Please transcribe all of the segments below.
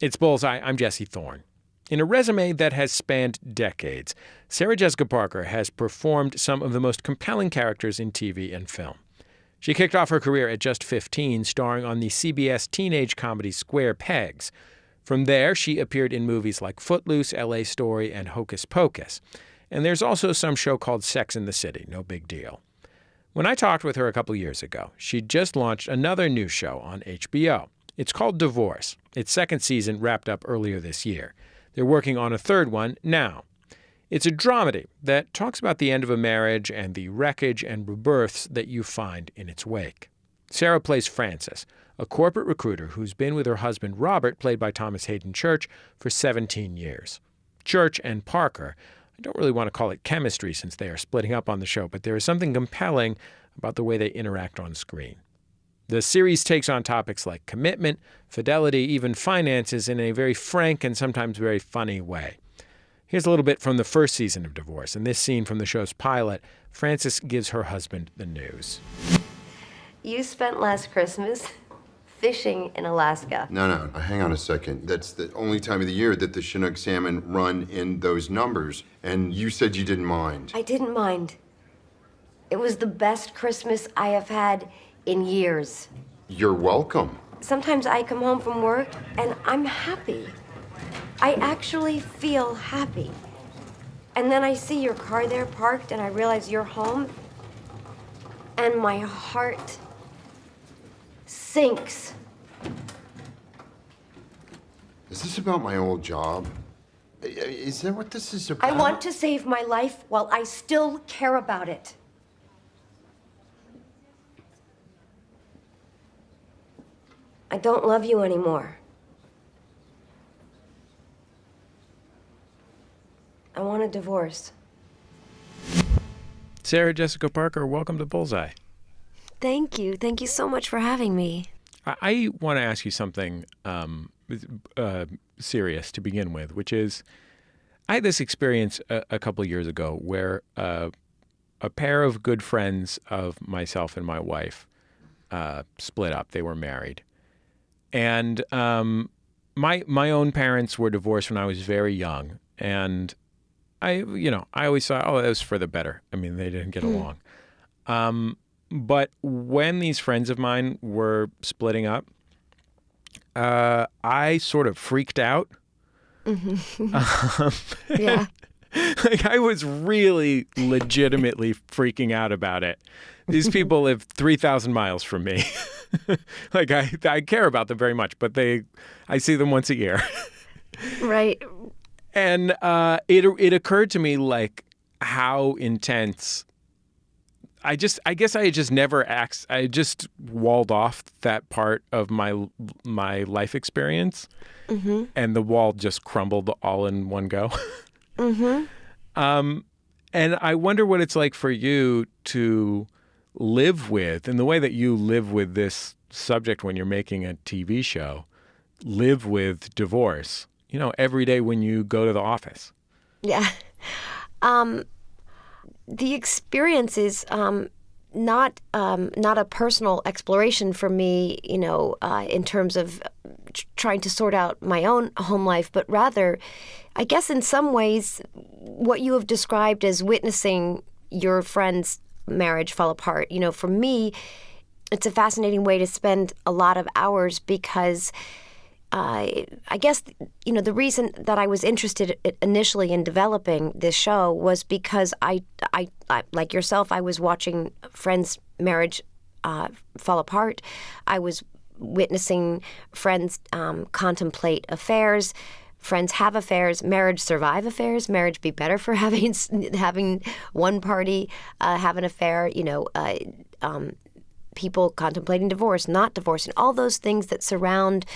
It's Bullseye. I'm Jesse Thorn. In a resume that has spanned decades, Sarah Jessica Parker has performed some of the most compelling characters in TV and film. She kicked off her career at just 15, starring on the CBS teenage comedy Square Pegs. From there, she appeared in movies like Footloose, LA Story, and Hocus Pocus. And there's also some show called Sex and the City, no big deal. When I talked with her a couple years ago, she'd just launched another new show on HBO. It's called Divorce. Its second season wrapped up earlier this year. They're working on a third one now. It's a dramedy that talks about the end of a marriage and the wreckage and rebirths that you find in its wake. Sarah plays Frances, a corporate recruiter who's been with her husband Robert, played by Thomas Haden Church, for 17 years. Church and Parker, I don't really want to call it chemistry since they are splitting up on the show, but there is something compelling about the way they interact on screen. The series takes on topics like commitment, fidelity, even finances in a very frank and sometimes very funny way. Here's a little bit from the first season of Divorce. In this scene from the show's pilot, Frances gives her husband the news. You spent last Christmas fishing in Alaska. No, hang on a second. That's the only time of the year that the Chinook salmon run in those numbers. And you said you didn't mind. I didn't mind. It was the best Christmas I have had in years. You're welcome. Sometimes I come home from work and I'm happy. I actually feel happy. And then I see your car there parked and I realize you're home and my heart sinks. Is this about my old job? Is that what this is about? I want to save my life while I still care about it. I don't love you anymore. I want a divorce. Sarah Jessica Parker, welcome to Bullseye. Thank you. Thank you so much for having me. I want to ask you something serious to begin with, which is I had this experience a couple years ago where a pair of good friends of myself and my wife split up. They were married. And my own parents were divorced when I was very young. And I always thought, that was for the better. I mean, they didn't get along. But when these friends of mine were splitting up, I sort of freaked out. Mm-hmm. Yeah. Like I was really legitimately freaking out about it. These people live 3,000 miles from me. Like I care about them very much, but I see them once a year. Right. And it occurred to me like how intense. I guess I just never I just walled off that part of my life experience, mm-hmm. and the wall just crumbled all in one go. Mm-hmm. And I wonder what it's like for you to live with, in the way that you live with this subject when you're making a TV show, live with divorce, every day when you go to the office. Yeah. The experience is not a personal exploration for me, in terms of trying to sort out my own home life, but rather, I guess in some ways, what you have described as witnessing your friend's marriage fall apart. For me, it's a fascinating way to spend a lot of hours because I guess, the reason that I was interested initially in developing this show was because I like yourself, I was watching friends' marriage fall apart. I was witnessing friends contemplate affairs, friends have affairs, marriage survive affairs, marriage be better for having one party have an affair, people contemplating divorce, not divorce, and all those things that surround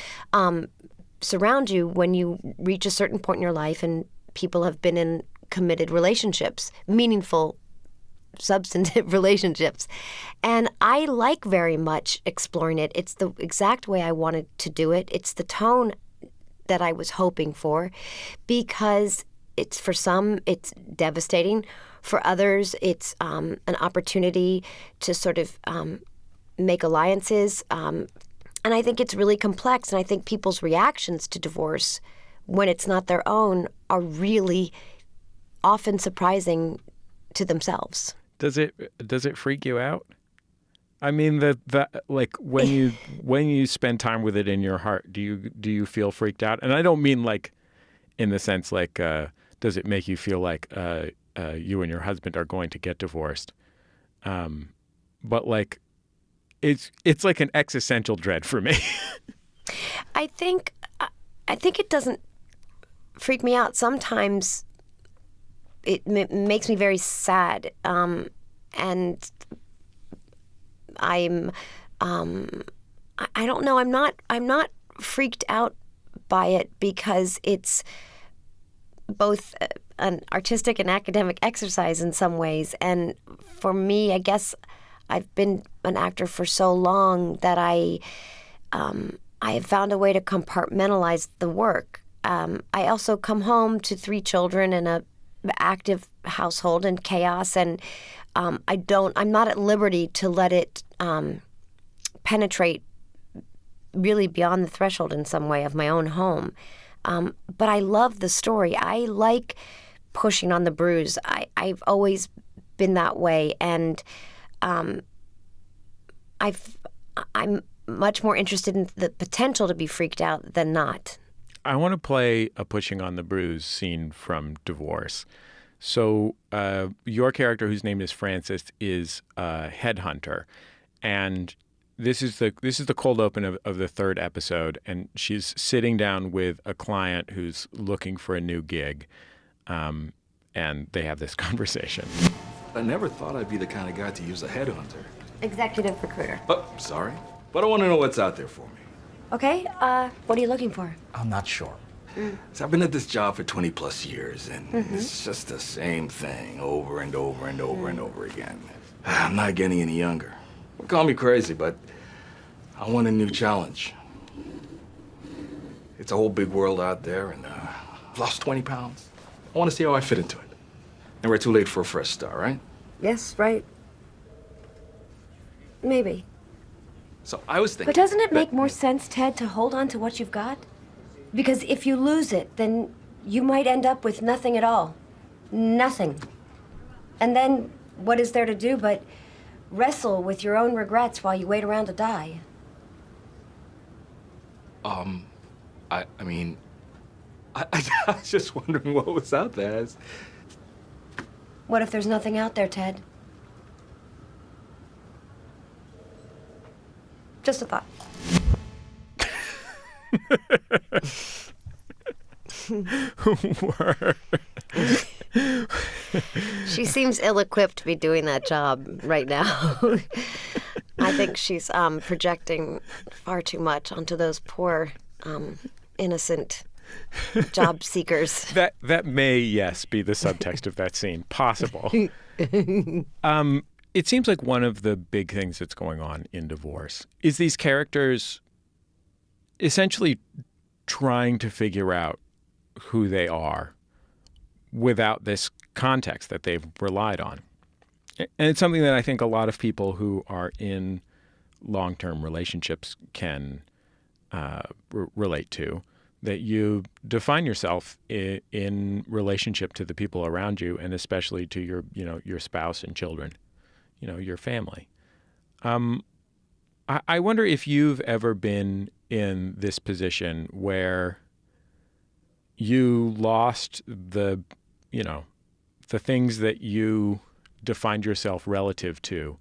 you when you reach a certain point in your life and people have been in committed relationships, meaningful, substantive relationships. And I like very much exploring it. It's the exact way I wanted to do it. It's the tone that I was hoping for, because for some, it's devastating. For others, it's an opportunity to sort of make alliances. And And I think it's really complex, and I think people's reactions to divorce when it's not their own are really often surprising to themselves. Does it freak you out? I mean, like when you spend time with it in your heart, do you feel freaked out? And I don't mean like in the sense like does it make you feel like you and your husband are going to get divorced? But like it's like an existential dread for me. I think it doesn't freak me out. Sometimes it makes me very sad, and I don't know. I'm not freaked out by it because it's both an artistic and academic exercise in some ways. And for me, I guess I've been an actor for so long that I have found a way to compartmentalize the work. I also come home to 3 children and a active household and chaos, and I'm not at liberty to let it penetrate really beyond the threshold in some way of my own home. But I love the story. I like pushing on the bruise. I've always been that way, and I'm much more interested in the potential to be freaked out than not. I want to play a pushing on the bruise scene from Divorce. So your character, whose name is Frances, is a headhunter, and this is the cold open of the 3rd episode, and she's sitting down with a client who's looking for a new gig, and they have this conversation. I never thought I'd be the kind of guy to use a headhunter. Executive recruiter. Oh, sorry. But I want to know what's out there for me. Okay, what are you looking for? I'm not sure. So I've been at this job for 20 plus years, and it's just the same thing over and over and over and over again. I'm not getting any younger. Call me crazy, but I want a new challenge. It's a whole big world out there, and I've lost 20 pounds. I want to see how I fit into it. And we're too late for a fresh start, right? Yes, right. Maybe. So I was thinking. But doesn't it make more sense, Ted, to hold on to what you've got? Because if you lose it, then you might end up with nothing at all. Nothing. And then what is there to do but wrestle with your own regrets while you wait around to die? I mean, I was just wondering what was out there. What if there's nothing out there, Ted? Just a thought. She seems ill-equipped to be doing that job right now. I think she's projecting far too much onto those poor, innocent job seekers. That may, yes, be the subtext of that scene. Possible. It seems like one of the big things that's going on in Divorce is these characters essentially trying to figure out who they are without this context that they've relied on. And it's something that I think a lot of people who are in long-term relationships can relate to, that you define yourself in relationship to the people around you, and especially to your spouse and children, your family. I wonder if you've ever been in this position where you lost the things that you defined yourself relative to,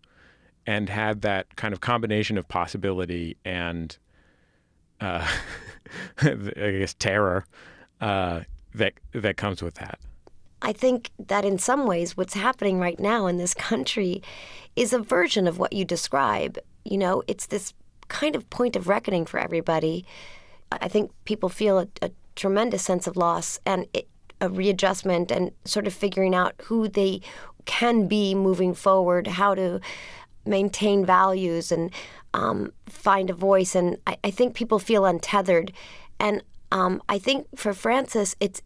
and had that kind of combination of possibility and I guess terror that comes with that. I think that in some ways what's happening right now in this country is a version of what you describe. It's this kind of point of reckoning for everybody. I think people feel a tremendous sense of loss and a readjustment and sort of figuring out who they can be moving forward, how to maintain values and find a voice. And I think people feel untethered. And I think for Frances, it's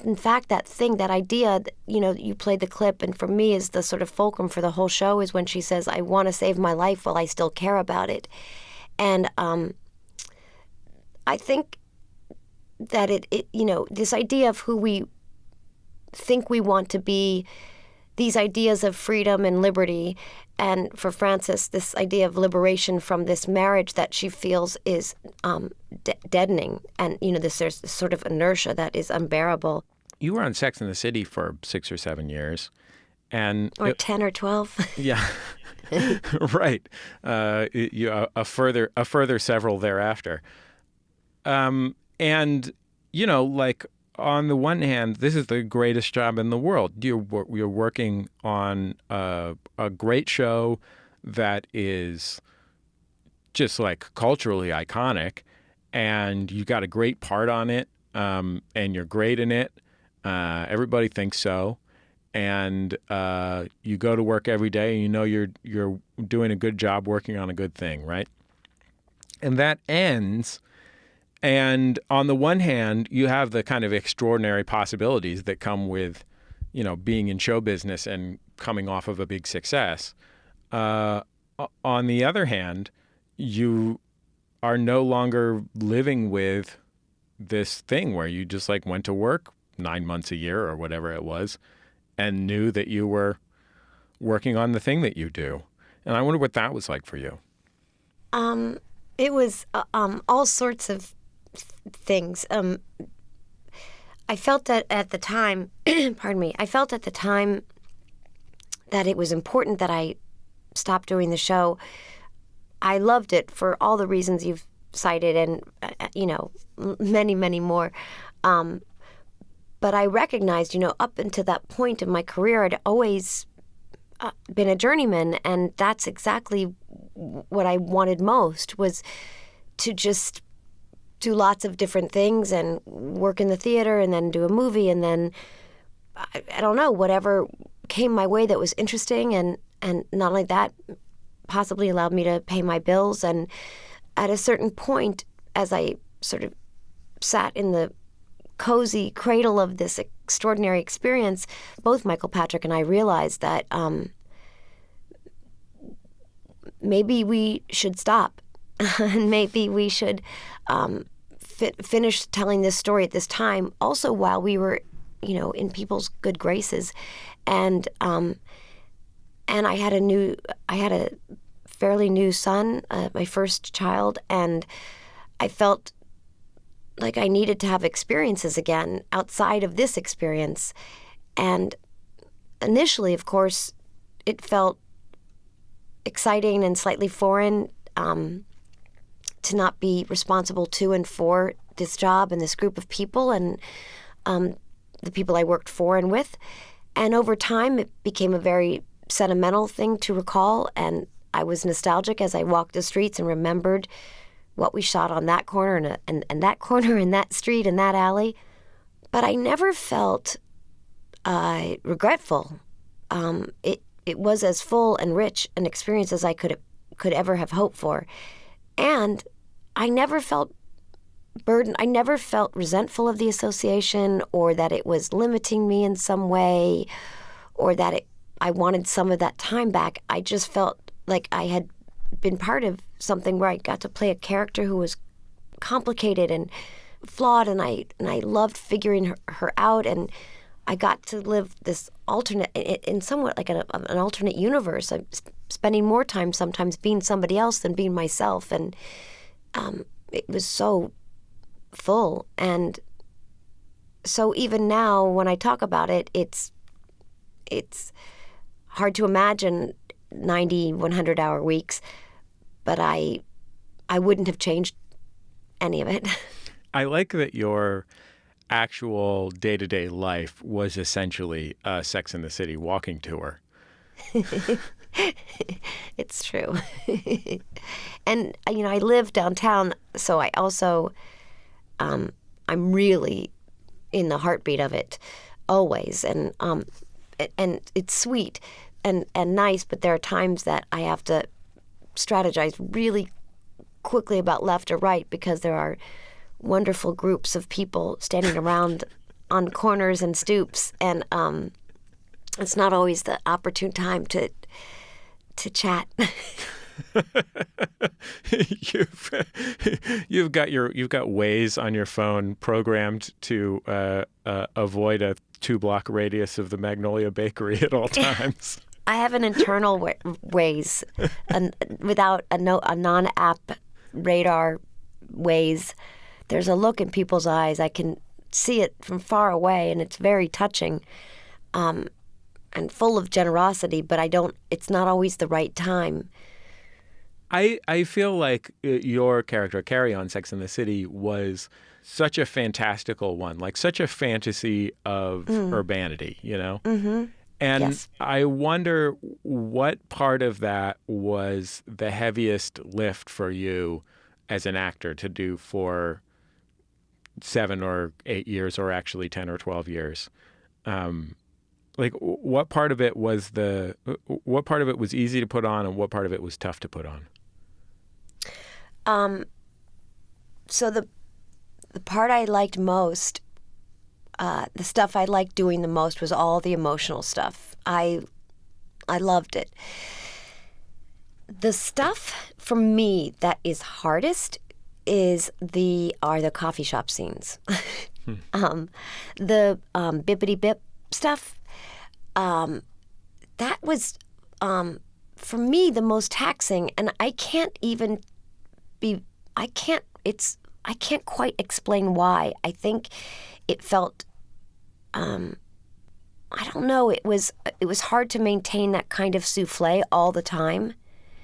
in fact that thing, that idea that, you played the clip, and for me is the sort of fulcrum for the whole show, is when she says, I want to save my life while I still care about it. And I think that it this idea of who we think we want to be, these ideas of freedom and liberty, and for Frances, this idea of liberation from this marriage that she feels is deadening, and there's this sort of inertia that is unbearable. You were on Sex and the City for 6 or 7 years, or 10 or 12. Yeah, right. A further several thereafter. And like, on the one hand, this is the greatest job in the world. You're working on a great show that is just like culturally iconic, and you got a great part on it, and you're great in it. Everybody thinks so, and you go to work every day, and you're doing a good job working on a good thing, right? And that ends. And on the one hand, you have the kind of extraordinary possibilities that come with, being in show business and coming off of a big success. On the other hand, you are no longer living with this thing where you just like went to work 9 months a year or whatever it was and knew that you were working on the thing that you do. And I wonder what that was like for you. It was all sorts of things. I felt that at the time, pardon me, I felt at the time that it was important that I stop doing the show. I loved it for all the reasons you've cited and, many, many more. But I recognized, up until that point in my career, I'd always been a journeyman, and that's exactly what I wanted most, was to just do lots of different things and work in the theater and then do a movie, and then, I don't know, whatever came my way that was interesting, and not only that, possibly allowed me to pay my bills. And at a certain point, as I sort of sat in the cozy cradle of this extraordinary experience, both Michael Patrick and I realized that maybe we should stop and maybe we should finish telling this story at this time, also while we were, in people's good graces. And I had a fairly new son, my first child, and I felt like I needed to have experiences again outside of this experience. And initially, of course, it felt exciting and slightly foreign to not be responsible to and for this job and this group of people and the people I worked for and with. And over time, it became a very sentimental thing to recall, and I was nostalgic as I walked the streets and remembered what we shot on that corner and that corner and that street and that alley. But I never felt regretful. It was as full and rich an experience as I could ever have hoped for. And I never felt burdened. I never felt resentful of the association, or that it was limiting me in some way, or that I wanted some of that time back. I just felt like I had been part of something where I got to play a character who was complicated and flawed, and I loved figuring her out, and I got to live this alternate, in somewhat like an alternate universe. I'm spending more time sometimes being somebody else than being myself, and it was so full. And so even now, when I talk about it, it's hard to imagine 90, 100-hour weeks, but I wouldn't have changed any of it. I like that your actual day-to-day life was essentially a Sex and the City walking tour. It's true. And, I live downtown, so I also, I'm really in the heartbeat of it always. And it's sweet and nice, but there are times that I have to strategize really quickly about left or right, because there are wonderful groups of people standing around on corners and stoops, and it's not always the opportune time to chat. You've got Waze on your phone programmed to avoid a 2-block radius of the Magnolia Bakery at all times. I have an internal Waze, without a non-app radar Waze. There's a look in people's eyes. I can see it from far away, and it's very touching, and full of generosity. But it's not always the right time. I feel like your character, Carrie on Sex and the City, was such a fantastical one, like such a fantasy of urbanity, you know? Mm-hmm. And yes. I wonder what part of that was the heaviest lift for you as an actor to do for 7 or 8 years, or actually 10 or 12 years. Like, what part of it was easy to put on, and what part of it was tough to put on? So the part I liked most, the stuff I liked doing the most, was all the emotional stuff. I loved it. The stuff for me that is hardest are the coffee shop scenes. The bippity bip stuff. That was for me the most taxing, and I can't quite explain why. I think it felt, I don't know, it was hard to maintain that kind of souffle all the time.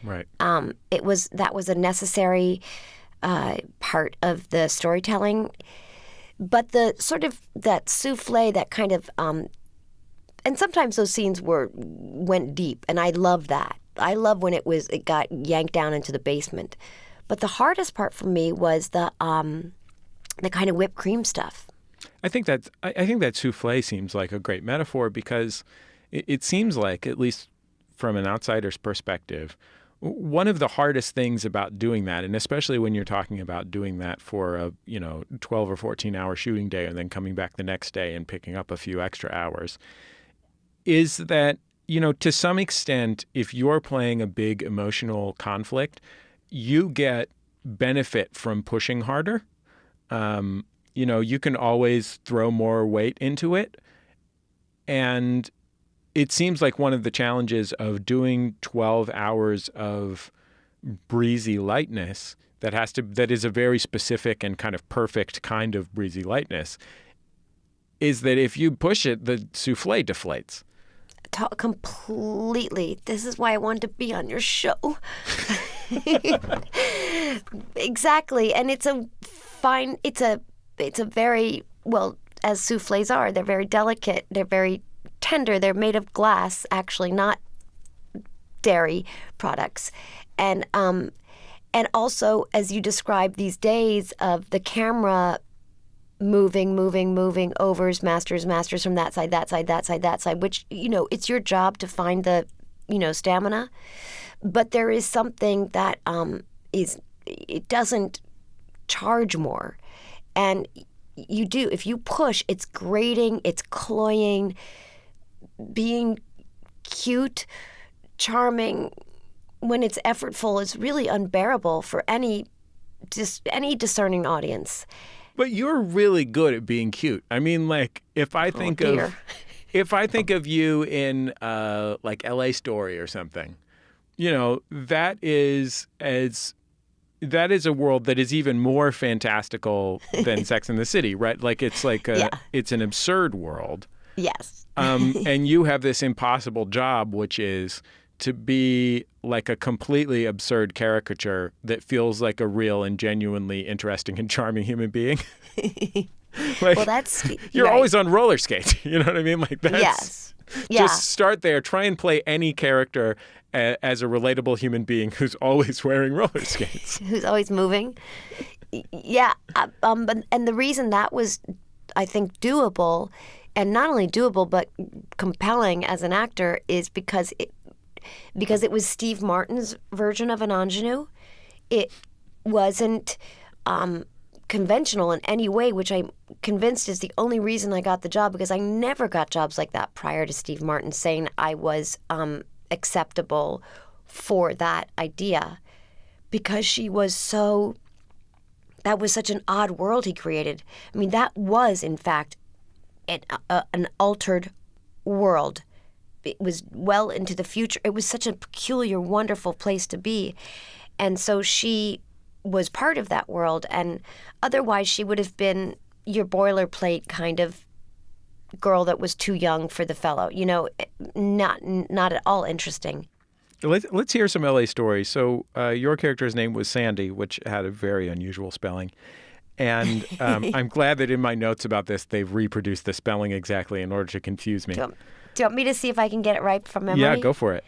Right. That was a necessary part of the storytelling. But the sort of that souffle, that kind of, and sometimes those scenes went deep, and I love that. I love when it got yanked down into the basement. But the hardest part for me was the kind of whipped cream stuff. I think that souffle seems like a great metaphor, because it seems like, at least from an outsider's perspective, one of the hardest things about doing that, and especially when you're talking about doing that for a 12 or 14-hour shooting day and then coming back the next day and picking up a few extra hours, is that, to some extent, if you're playing a big emotional conflict, you get benefit from pushing harder. You can always throw more weight into it. And it seems like one of the challenges of doing 12 hours of breezy lightness that is a very specific and kind of perfect kind of breezy lightness, is that if you push it, the souffle deflates. Completely. This is why I wanted to be on your show. Exactly. And it's a very, well, as souffles are, they're very delicate, they're very tender, they're made of glass, actually, not dairy products. And also, as you described, these days of the camera moving, overs, masters from that side, which, it's your job to find the, stamina. But there is something that it doesn't charge more. And if you push, it's grating, it's cloying. Being cute, charming, when it's effortful, is really unbearable for any discerning audience. But you're really good at being cute. I mean, like, if I think of you in like LA Story or something, that is a world that is even more fantastical than Sex and the City, right? Like, it's it's an absurd world. Yes. And you have this impossible job, which is to be like a completely absurd caricature that feels like a real and genuinely interesting and charming human being. Like, well, you're right. Always on roller skates. You know what I mean? Like, that's, yes. Yeah. Just start there. Try and play any character as a relatable human being who's always wearing roller skates. Who's always moving. Yeah. And the reason that was, I think, doable, and not only doable but compelling as an actor, is because it was Steve Martin's version of an ingenue. It wasn't conventional in any way, which I'm convinced is the only reason I got the job, because I never got jobs like that prior to Steve Martin saying I was acceptable for that idea because that was such an odd world he created. I mean, that was, in fact, an altered world. It was well into the future. It was such a peculiar, wonderful place to be. And so she was part of that world, and otherwise she would have been your boilerplate kind of girl that was too young for the fellow. Not at all interesting. Let's hear some LA stories. So your character's name was Sandy, which had a very unusual spelling. And I'm glad that in my notes about this, they've reproduced the spelling exactly in order to confuse me. Do you want me to see if I can get it right from memory? Yeah, go for it.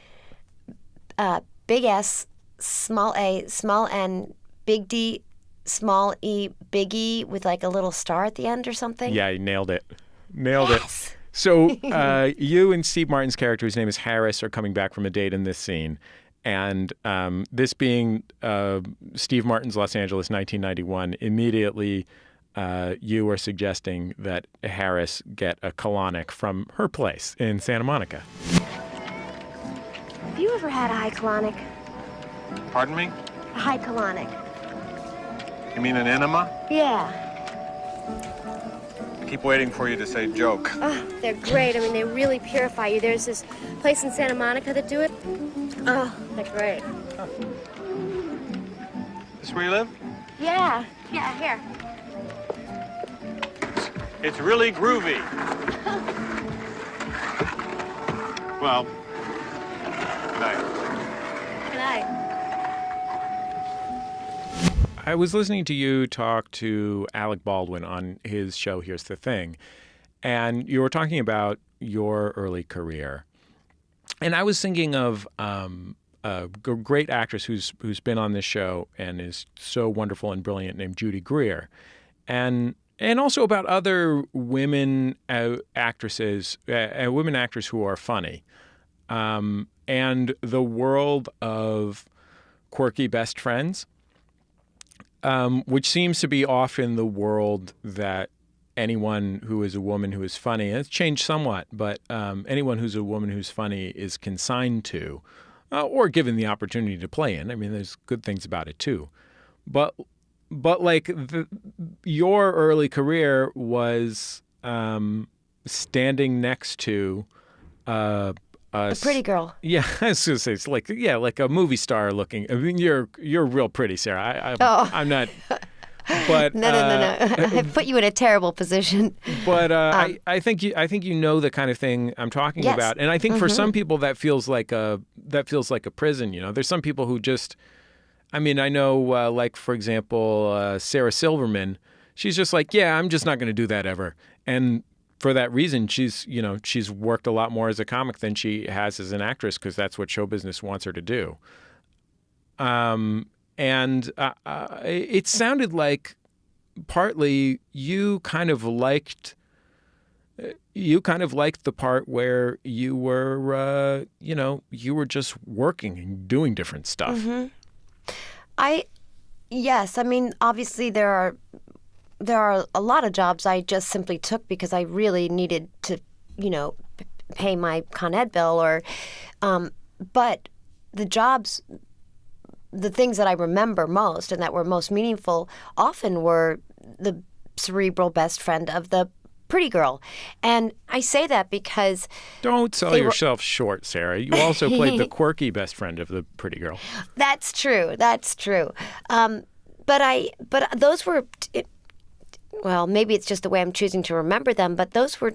Big S, small A, small N, big D, small E, big E with like a little star at the end or something? Yeah, you nailed it. Nailed it. Yes. So you and Steve Martin's character, whose name is Harris, are coming back from a date in this scene. And this being Steve Martin's Los Angeles, 1991, immediately you are suggesting that Harris get a colonic from her place in Santa Monica. Have you ever had a high colonic? Pardon me? A high colonic. You mean an enema? Yeah. I keep waiting for you to say joke. Oh, they're great. I mean, they really purify you. There's this place in Santa Monica that do it. Oh, they're great. This where you live? Yeah. Yeah, here. It's really groovy. Well, good night. Good night. I was listening to you talk to Alec Baldwin on his show, Here's the Thing, and you were talking about your early career. And I was thinking of a great actress who's been on this show and is so wonderful and brilliant named Judy Greer. And also about other women actresses, women actors who are funny. And the world of quirky best friends, which seems to be often the world that anyone who is a woman who is funny, and it's changed somewhat, but anyone who's a woman who's funny is consigned to, or given the opportunity to play in. I mean, there's good things about it too. But like your early career was standing next to a pretty girl. Yeah, I was gonna say it's like a movie star looking. I mean, you're real pretty, Sarah. I'm not. But no. I put you in a terrible position. But I think you know the kind of thing I'm talking yes. about, and I think for some people that feels like a prison. You know, there's some people who just. I mean, I know, like for example, Sarah Silverman. She's just like, yeah, I'm just not going to do that ever, and for that reason, she's worked a lot more as a comic than she has as an actress because that's what show business wants her to do. And it sounded like partly you kind of liked the part where you were, you were just working and doing different stuff. Mm-hmm. Yes. I mean, obviously there are a lot of jobs I just simply took because I really needed to, pay my Con Ed bill but the jobs, the things that I remember most and that were most meaningful often were the cerebral best friend of the pretty girl. And I say that because... Don't sell yourself short, Sarah. You also played the quirky best friend of the pretty girl. That's true. But those were... Well, maybe it's just the way I'm choosing to remember them, but those were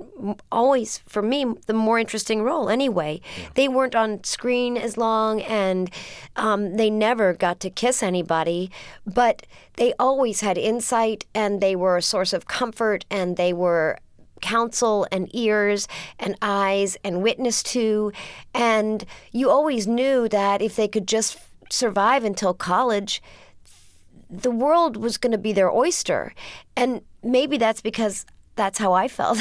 always, for me, the more interesting role anyway. Yeah. They weren't on screen as long, and they never got to kiss anybody, but they always had insight, and they were a source of comfort, and they were counsel and ears and eyes and witness to, and you always knew that if they could just survive until college, the world was going to be their oyster. And maybe that's because that's how I felt.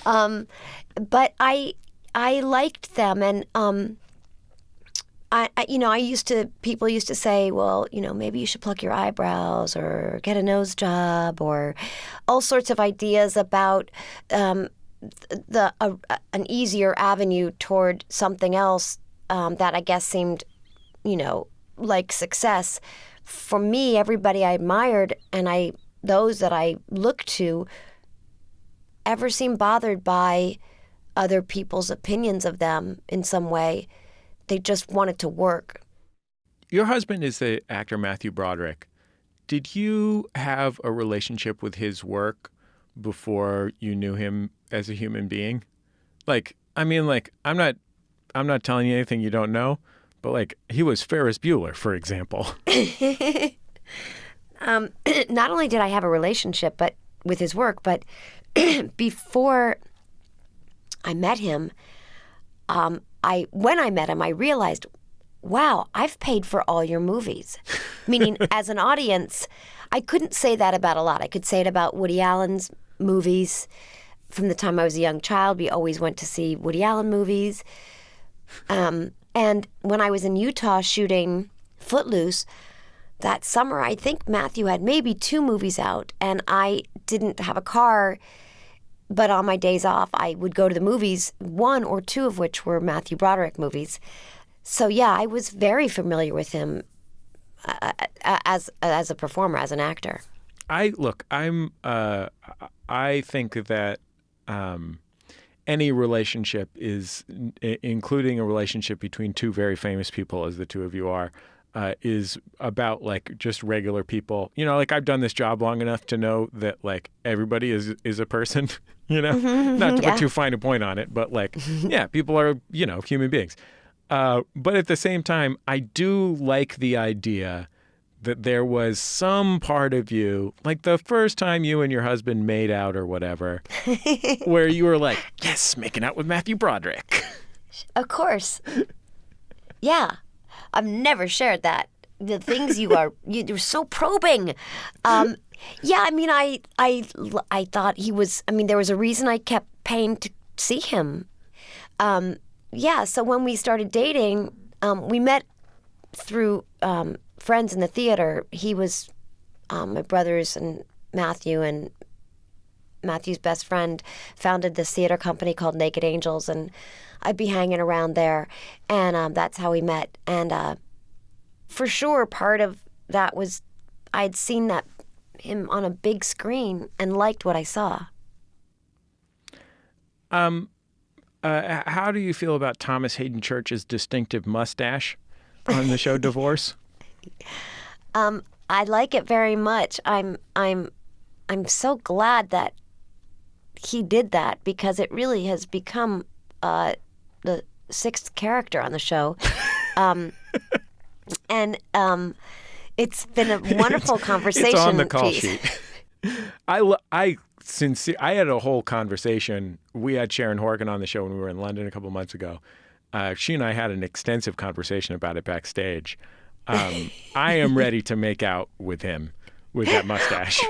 But I liked them. And people used to say, well, maybe you should pluck your eyebrows or get a nose job or all sorts of ideas about an easier avenue toward something else that I guess seemed like success. For me, everybody I admired and those that I looked to ever seemed bothered by other people's opinions of them in some way. They just wanted to work. Your husband is the actor Matthew Broderick. Did you have a relationship with his work before you knew him as a human being? I'm not telling you anything you don't know, but he was Ferris Bueller, for example. Not only did I have a relationship with his work, but before I met him, when I met him, I realized, wow, I've paid for all your movies. Meaning, as an audience, I couldn't say that about a lot. I could say it about Woody Allen's movies. From the time I was a young child, we always went to see Woody Allen movies. And when I was in Utah shooting Footloose, that summer, I think Matthew had maybe 2 movies out, and I didn't have a car. But on my days off, I would go to the movies, 1 or 2 of which were Matthew Broderick movies. So yeah, I was very familiar with him as a performer, as an actor. I think that any relationship is, including a relationship between 2 very famous people, as the 2 of you are, is about just regular people. I've done this job long enough to know that everybody is a person. Not to put too fine a point on it, but yeah, people are human beings. But at the same time, I do like the idea that there was some part of you, the first time you and your husband made out or whatever, where you were like, yes, making out with Matthew Broderick. Of course. Yeah. I've never shared that. The things you're so probing. Yeah, I thought he was, there was a reason I kept paying to see him. Yeah, so when we started dating, we met through friends in the theater. He was my brothers and Matthew's best friend founded this theater company called Naked Angels, and I'd be hanging around there, and that's how we met. And for sure, part of that was I'd seen him on a big screen and liked what I saw. How do you feel about Thomas Haden Church's distinctive mustache on the show Divorce? I like it very much. I'm so glad that he did that, because it really has become the 6th character on the show. And it's been a wonderful conversation. It's on the call piece. sheet. I had a whole conversation. We had Sharon Horgan on the show when we were in London a couple months ago. She and I had an extensive conversation about it backstage. I am ready to make out with him with that mustache.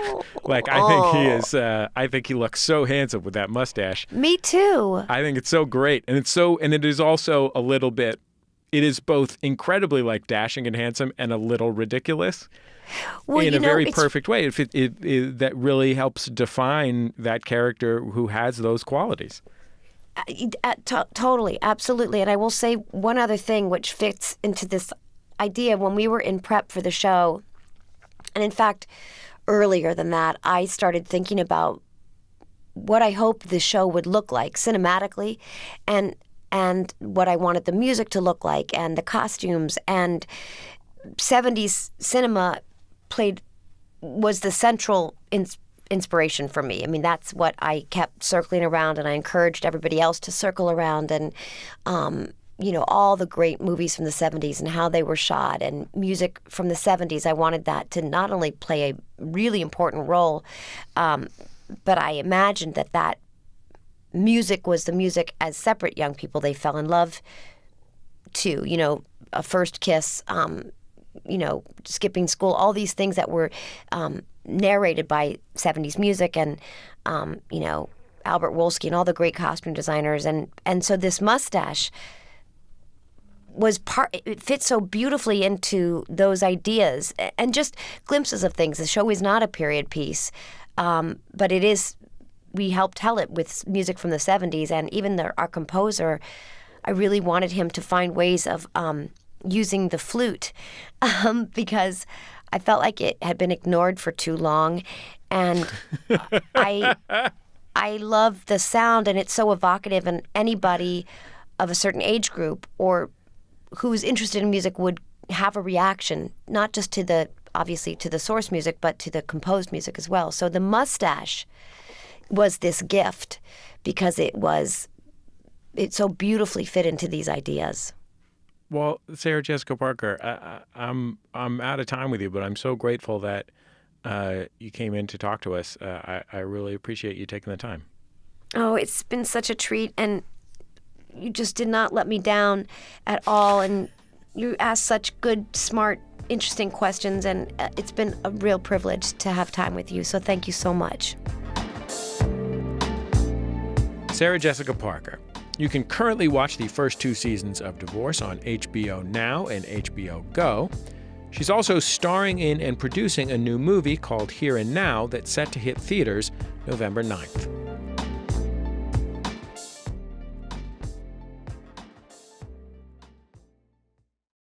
I think he looks so handsome with that mustache. Me too. I think it's so great. And it is also a little bit, it is both incredibly dashing and handsome and a little ridiculous. Well, in a very perfect way. That really helps define that character who has those qualities. Totally, absolutely. And I will say one other thing which fits into this idea. When we were in prep for the show, and in fact, earlier than that, I started thinking about what I hoped the show would look like cinematically, and what I wanted the music to look like, and the costumes, and 70s cinema was the central inspiration for me. That's what I kept circling around, and I encouraged everybody else to circle around, and all the great movies from the 70s and how they were shot, and music from the 70s. I wanted that to not only play a really important role, but I imagined that music was the music as separate young people they fell in love to, a first kiss, skipping school, all these things that were narrated by 70s music, and, Albert Wolski and all the great costume designers. And so this mustache it fits so beautifully into those ideas, and just glimpses of things. The show is not a period piece, but it is. We helped tell it with music from the 70s, and even our composer, I really wanted him to find ways of using the flute because I felt like it had been ignored for too long. And I love the sound, and it's so evocative, and anybody of a certain age group or who's interested in music would have a reaction, not just to the, obviously to the source music, but to the composed music as well. So the mustache was this gift because it so beautifully fit into these ideas. Well, Sarah Jessica Parker, I'm out of time with you, but I'm so grateful that you came in to talk to us. I really appreciate you taking the time. Oh, it's been such a treat, and you just did not let me down at all, and you asked such good, smart, interesting questions, and it's been a real privilege to have time with you, so thank you so much. Sarah Jessica Parker. You can currently watch the first 2 seasons of Divorce on HBO Now and HBO Go. She's also starring in and producing a new movie called Here and Now that's set to hit theaters November 9th.